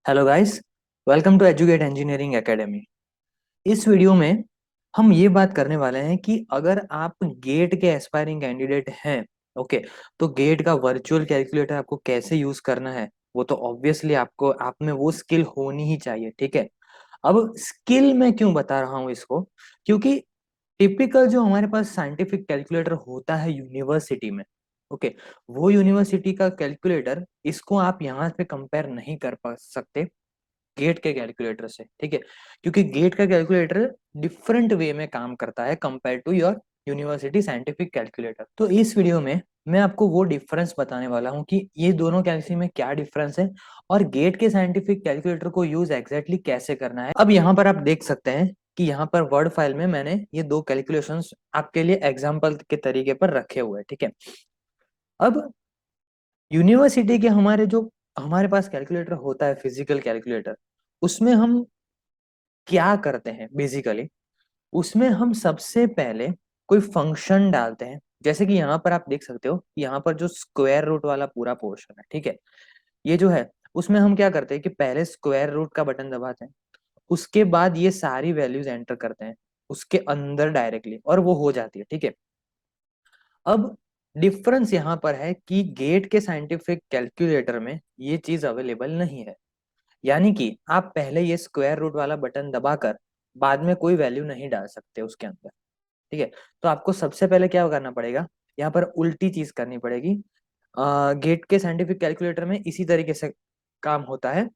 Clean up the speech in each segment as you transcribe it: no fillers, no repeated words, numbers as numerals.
Hello guys, welcome to Educate Engineering Academy. इस video में हम ये बात करने वाले हैं कि अगर आप गेट के एस्पायरिंग कैंडिडेट हैं, ओके, तो गेट का वर्चुअल कैलकुलेटर आपको कैसे यूज करना है। वो तो ऑब्वियसली आपको आप में वो स्किल होनी ही चाहिए, ठीक है। अब स्किल मैं क्यों बता रहा हूँ इसको, क्योंकि टिपिकल जो हमारे पास साइंटिफिक कैलकुलेटर होता है यूनिवर्सिटी में, ओके, वो यूनिवर्सिटी का कैलकुलेटर इसको आप यहाँ पे कंपेयर नहीं कर पा सकते गेट के कैलकुलेटर से, ठीक है। क्योंकि गेट का कैलकुलेटर डिफरेंट वे में काम करता है compare to your university scientific calculator. तो इस वीडियो में मैं आपको वो डिफरेंस बताने वाला हूँ कि ये दोनों कैलकुलेटर में क्या डिफरेंस है और गेट के साइंटिफिक कैलकुलेटर को यूज एग्जैक्टली कैसे करना है। अब यहाँ पर आप देख सकते हैं कि यहाँ पर वर्ड फाइल में मैंने ये दो कैलकुलेशंस आपके लिए एग्जाम्पल के तरीके पर रखे हुए हैं, ठीक है। अब यूनिवर्सिटी के हमारे पास कैलकुलेटर होता है, फिजिकल कैलकुलेटर, उसमें हम क्या करते हैं बेसिकली। उसमें हम सबसे पहले कोई फंक्शन डालते हैं, जैसे कि यहाँ पर आप देख सकते हो, यहाँ पर जो स्क्वायर रूट वाला पूरा पोर्शन है, ठीक है, ये जो है उसमें हम क्या करते हैं कि पहले स्क्वायर रूट का बटन दबाते हैं, उसके बाद ये सारी वैल्यूज एंटर करते हैं उसके अंदर डायरेक्टली और वो हो जाती है, ठीक है। अब डिफरेंस यहाँ पर है कि गेट के साइंटिफिक कैलकुलेटर में ये चीज अवेलेबल नहीं है। यानी कि आप पहले ये स्क्वायर रूट वाला बटन दबाकर बाद में कोई वैल्यू नहीं डाल सकते उसके अंदर, ठीक है। तो आपको सबसे पहले क्या करना पड़ेगा, यहाँ पर उल्टी चीज करनी पड़ेगी। गेट के साइंटिफिक कैलकुलेटर में इसी तरीके से काम होता है।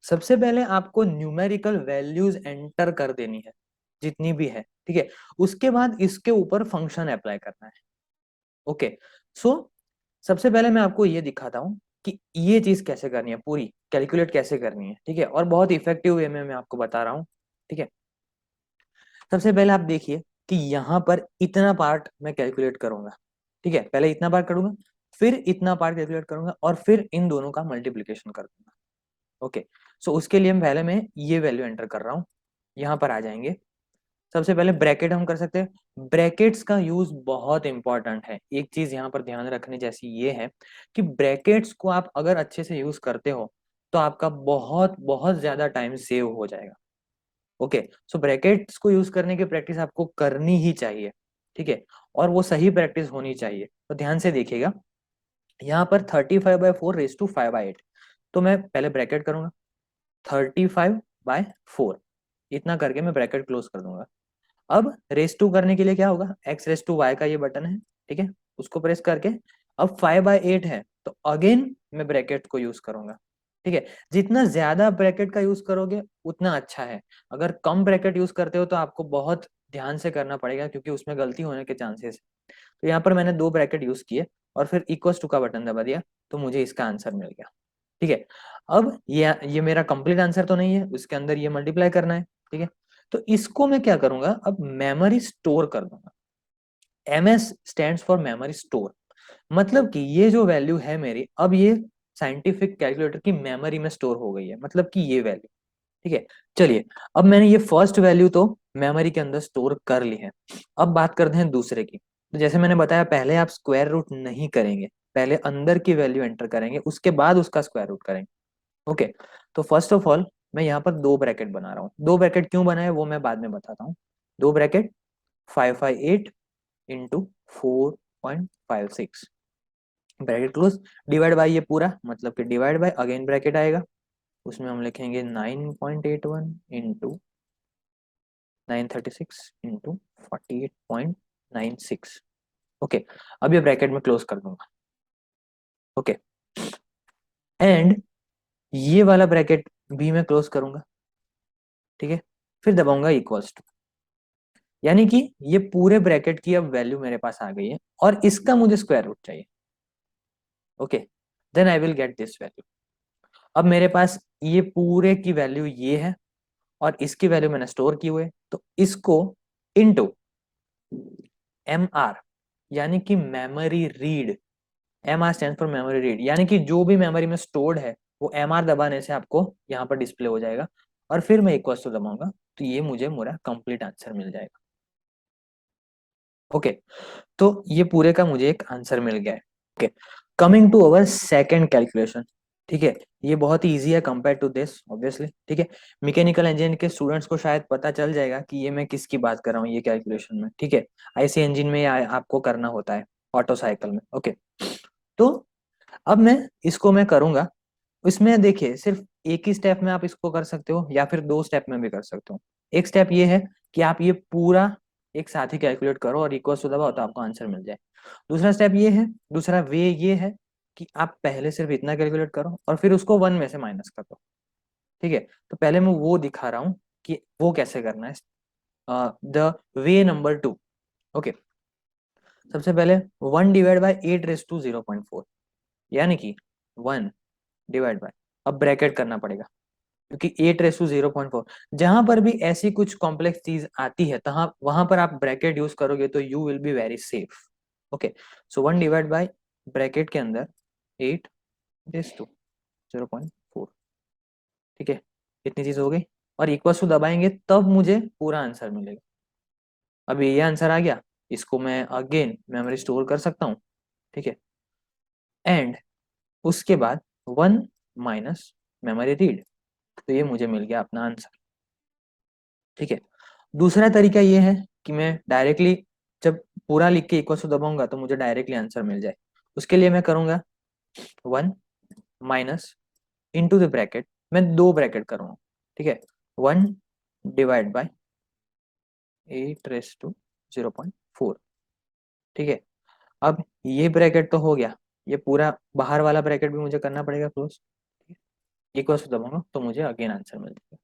सबसे पहले आपको न्यूमेरिकल वैल्यूज एंटर कर देनी है जितनी भी है, ठीक है। उसके बाद इसके ऊपर फंक्शन अप्लाई करना है, ओके। सो सबसे पहले मैं आपको ये दिखाता हूँ कि ये चीज कैसे करनी है, पूरी कैलकुलेट कैसे करनी है, ठीक है, और बहुत इफेक्टिव वे में मैं आपको बता रहा हूँ, ठीक है। सबसे पहले आप देखिए कि यहाँ पर इतना पार्ट मैं कैलकुलेट करूंगा, ठीक है, पहले इतना पार्ट करूंगा, फिर इतना पार्ट कैलकुलेट करूंगा और फिर इन दोनों का मल्टीप्लीकेशन कर दूंगा, ओके। सो उसके लिए पहले मैं ये वैल्यू एंटर कर रहा हूँ, यहाँ पर आ जाएंगे। सबसे पहले ब्रैकेट हम कर सकते हैं। ब्रैकेट्स का यूज बहुत इंपॉर्टेंट है। एक चीज यहाँ पर ध्यान रखने जैसी ये है कि ब्रैकेट्स को आप अगर अच्छे से यूज करते हो तो आपका बहुत बहुत ज्यादा टाइम सेव हो जाएगा, ओके। सो ब्रैकेट्स को यूज करने की प्रैक्टिस आपको करनी ही चाहिए, ठीक है, और वो सही प्रैक्टिस होनी चाहिए। तो ध्यान से देखिएगा, यहाँ पर 35/4 रेस टू 5/8, तो मैं पहले ब्रैकेट करूंगा 35/4, इतना करके मैं ब्रैकेट क्लोज कर दूंगा। अब रेस टू करने के लिए क्या होगा, x रेस टू y का ये बटन है, ठीक है, उसको प्रेस करके अब 5/8 है तो अगेन मैं ब्रैकेट को यूज करूंगा, ठीक है। जितना ज्यादा ब्रैकेट का यूज करोगे उतना अच्छा है। अगर कम ब्रैकेट यूज करते हो तो आपको बहुत ध्यान से करना पड़ेगा क्योंकि उसमें गलती होने के चांसेस है। तो यहाँ पर मैंने दो ब्रैकेट यूज किए और फिर इक्वल्स टू का बटन दबा दिया, तो मुझे इसका आंसर मिल गया, ठीक है। अब ये मेरा कंप्लीट आंसर तो नहीं है, उसके अंदर ये मल्टीप्लाई करना है, ठीक है। तो इसको मैं क्या करूंगा, अब मेमोरी स्टोर कर दूंगा। MS stands for memory store, मतलब कि ये जो वैल्यू है मेरी, अब ये साइंटिफिक कैलकुलेटर की मेमोरी में स्टोर हो गई है, मतलब कि ये वैल्यू, ठीक है। चलिए, अब मैंने ये फर्स्ट वैल्यू तो मेमोरी के अंदर स्टोर कर ली है। अब बात करते हैं दूसरे की। तो जैसे मैंने बताया, पहले आप स्क्वायर रूट नहीं करेंगे, पहले अंदर की वैल्यू एंटर करेंगे, उसके बाद उसका स्क्वायर रूट करेंगे, ओके। तो फर्स्ट ऑफ ऑल मैं यहाँ पर दो ब्रैकेट बना रहा हूँ। दो ब्रैकेट क्यों बनाए वो मैं बाद में बताता हूँ। दो bracket 5/8 × 4.56 bracket close, divide by ये पूरा, मतलब कि डिवाइड बाय अगेन ब्रैकेट आएगा, उसमें हम लिखेंगे 9.81 × 936 × 48.96, ओके। अब ये ब्रैकेट में क्लोज कर दूंगा, ओके। एंड ये वाला ब्रैकेट भी मैं क्लोज करूंगा, ठीक है। फिर दबाऊंगा इक्वल्स टू, यानी कि ये पूरे ब्रैकेट की अब वैल्यू मेरे पास आ गई है और इसका मुझे स्क्वायर रूट चाहिए, okay. Then I will get this value. अब मेरे पास ये पूरे की वैल्यू ये है और इसकी वैल्यू मैंने स्टोर की हुई है, तो इसको इनटू MR, यानी कि memory read. MR stand for memory read, यानी कि जो भी मेमोरी में स्टोर्ड है वो MR दबाने से आपको यहाँ पर डिस्प्ले हो जाएगा और फिर मैं इक्वल टू दबाऊंगा तो ये मुझे मेरा कंप्लीट आंसर मिल जाएगा, ओके। तो ये पूरे का मुझे एक आंसर मिल गया है, okay. Coming to our second calculation, ठीक है, ये बहुत ही ईजी है कंपेयर टू दिस ऑब्वियसली। ठीक है, मैकेनिकल इंजीनियरिंग के स्टूडेंट्स को शायद पता चल जाएगा कि ये मैं किसकी बात कर रहा हूँ ये कैलकुलेशन में। ठीक है, आईसी इंजन में आपको करना होता है, ऑटो साइकिल में। ओके, तो अब मैं इसको मैं करूंगा। इसमें देखिए सिर्फ एक ही स्टेप में आप इसको कर सकते हो या फिर दो स्टेप में भी कर सकते हो। एक स्टेप ये है कि आप ये पूरा एक साथ ही कैलकुलेट करो और इक्वल टू दबाओ तो आपको आंसर मिल जाए। दूसरा स्टेप ये है, दूसरा वे ये है कि आप पहले सिर्फ इतना कैलकुलेट करो और फिर उसको वन में से माइनस कर दो। ठीक है, तो पहले मैं वो दिखा रहा हूँ कि वो कैसे करना है। The way number two. Okay, सबसे पहले 1/8 रेस टू 0.4, यानी कि 1 डिवाइड बाय, अब ब्रैकेट करना पड़ेगा क्योंकि 8 रेस टू 0.4, जहां पर भी ऐसी कुछ कॉम्प्लेक्स चीज आती है तहां वहां पर आप ब्रैकेट यूज करोगे तो you will be very safe. Okay, so 1 divide by bracket के अंदर 8 रेस टू 0.4। ठीक है, इतनी चीज हो गई और इक्वल टू दबाएंगे तब मुझे पूरा आंसर मिलेगा। अब ये आंसर आ गया, इसको मैं अगेन मेमोरी स्टोर कर सकता हूँ। ठीक है, एंड उसके बाद 1 - मेमोरी रीड, तो ये मुझे मिल गया अपना आंसर। ठीक है, दूसरा तरीका ये है कि मैं डायरेक्टली जब पूरा लिख के इक्वल टू दबाऊंगा तो मुझे डायरेक्टली आंसर मिल जाए। उसके लिए मैं करूंगा 1 - इनटू द ब्रैकेट, मैं दो ब्रैकेट करूंगा। ठीक है, 1/8 रेस टू 0.4। ठीक है, अब ये ब्रैकेट तो हो गया, ये पूरा बाहर वाला ब्रैकेट भी मुझे करना पड़ेगा क्लोज। इक्वल टू दबाऊंगा तो मुझे अगेन आंसर मिल जाएगा।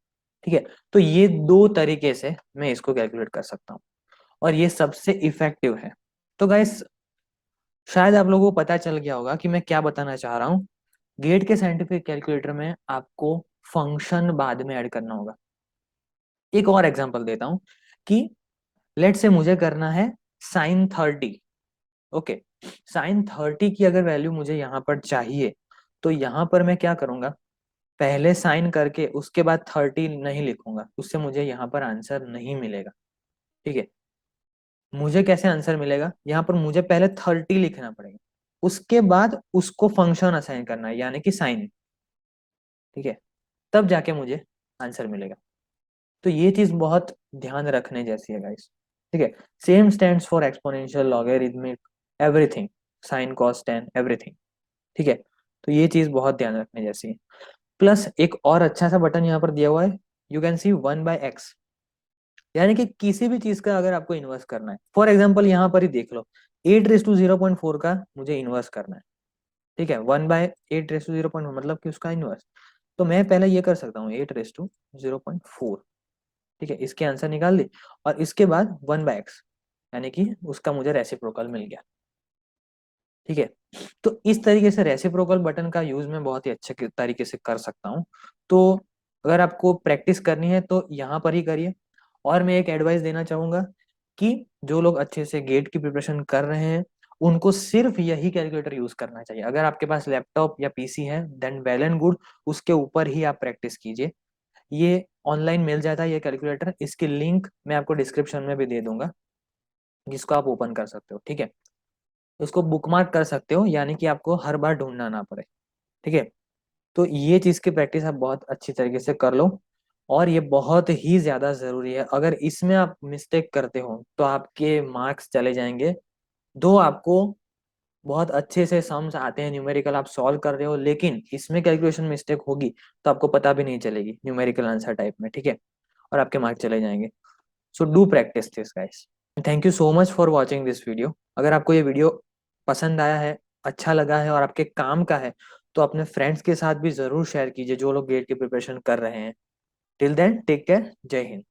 ठीक है, तो ये दो तरीके से मैं इसको कैलकुलेट कर सकता हूँ और ये सबसे इफेक्टिव है। तो गाइस, शायद आप लोगों को पता चल गया होगा कि मैं क्या बताना चाह रहा हूँ। गेट के साइंटिफिक कैलकुलेटर में आपको फंक्शन बाद में ऐड करना होगा। एक और एग्जांपल देता हूँ कि लेट से मुझे करना है sin 30। ओके, sin 30 की अगर वैल्यू मुझे यहाँ पर चाहिए तो यहाँ पर मैं क्या करूंगा, पहले साइन करके उसके बाद 30 नहीं लिखूंगा, उससे मुझे यहाँ पर आंसर नहीं मिलेगा। ठीक है, मुझे कैसे आंसर मिलेगा, यहाँ पर मुझे पहले 30 लिखना पड़ेगा, उसके बाद उसको फंक्शन असाइन करना है यानी कि साइन। ठीक है, तब जाके मुझे आंसर मिलेगा। तो ये चीज बहुत ध्यान रखने जैसी है गाइस। ठीक है, same stands for exponential, logarithmic, everything, sine cos tan everything. ठीक है, तो ये चीज बहुत ध्यान रखने जैसी है। प्लस एक और अच्छा सा बटन यहाँ पर दिया हुआ है, यू कैन सी 1/x, यानी कि किसी भी चीज का अगर आपको इन्वर्स करना है, फॉर एग्जाम्पल यहाँ पर ही देख लो, 8 रेस टू 0.4 का मुझे इन्वर्स करना है। ठीक है, 1/8 रेस टू 0.4 मतलब कि उसका इन्वर्स। तो मैं पहले ये कर सकता हूँ 8 रेस टू 0.4। ठीक है, इसके आंसर निकाल दी और इसके बाद 1/x, यानी कि उसका मुझे रेसिप्रोकल मिल गया। ठीक है, तो इस तरीके से रेसिप्रोकल बटन का यूज मैं बहुत ही अच्छे तरीके से कर सकता हूँ। तो अगर आपको प्रैक्टिस करनी है तो यहाँ पर ही करिए। और मैं एक एडवाइस देना चाहूंगा कि जो लोग अच्छे से गेट की प्रिपरेशन कर रहे हैं उनको सिर्फ यही कैलकुलेटर यूज करना चाहिए। अगर आपके पास लैपटॉप या पीसी है देन वेल एंड गुड, उसके ऊपर ही आप प्रैक्टिस कीजिए। ये ऑनलाइन मिल जाता है ये कैलकुलेटर, इसकी लिंक मैं आपको डिस्क्रिप्शन में भी दे दूंगा जिसको आप ओपन कर सकते हो। ठीक है, उसको बुकमार्क कर सकते हो यानी कि आपको हर बार ढूंढना ना पड़े। ठीक है, तो ये चीज की प्रैक्टिस आप बहुत अच्छी तरीके से कर लो और ये बहुत ही ज्यादा जरूरी है। अगर इसमें आप मिस्टेक करते हो तो आपके मार्क्स चले जाएंगे। दो आपको बहुत अच्छे से सम्स आते हैं, न्यूमेरिकल आप सॉल्व कर रहे हो, लेकिन इसमें कैलकुलेशन मिस्टेक होगी तो आपको पता भी नहीं चलेगी न्यूमेरिकल आंसर टाइप में। ठीक है, और आपके मार्क्स चले जाएंगे। So do practice this guys. Thank you so much for watching this video. अगर आपको ये वीडियो पसंद आया है, अच्छा लगा है और आपके काम का है तो अपने फ्रेंड्स के साथ भी जरूर शेयर कीजिए जो लोग गेट की प्रिपरेशन कर रहे हैं। टिल देन टेक केयर, जय हिंद।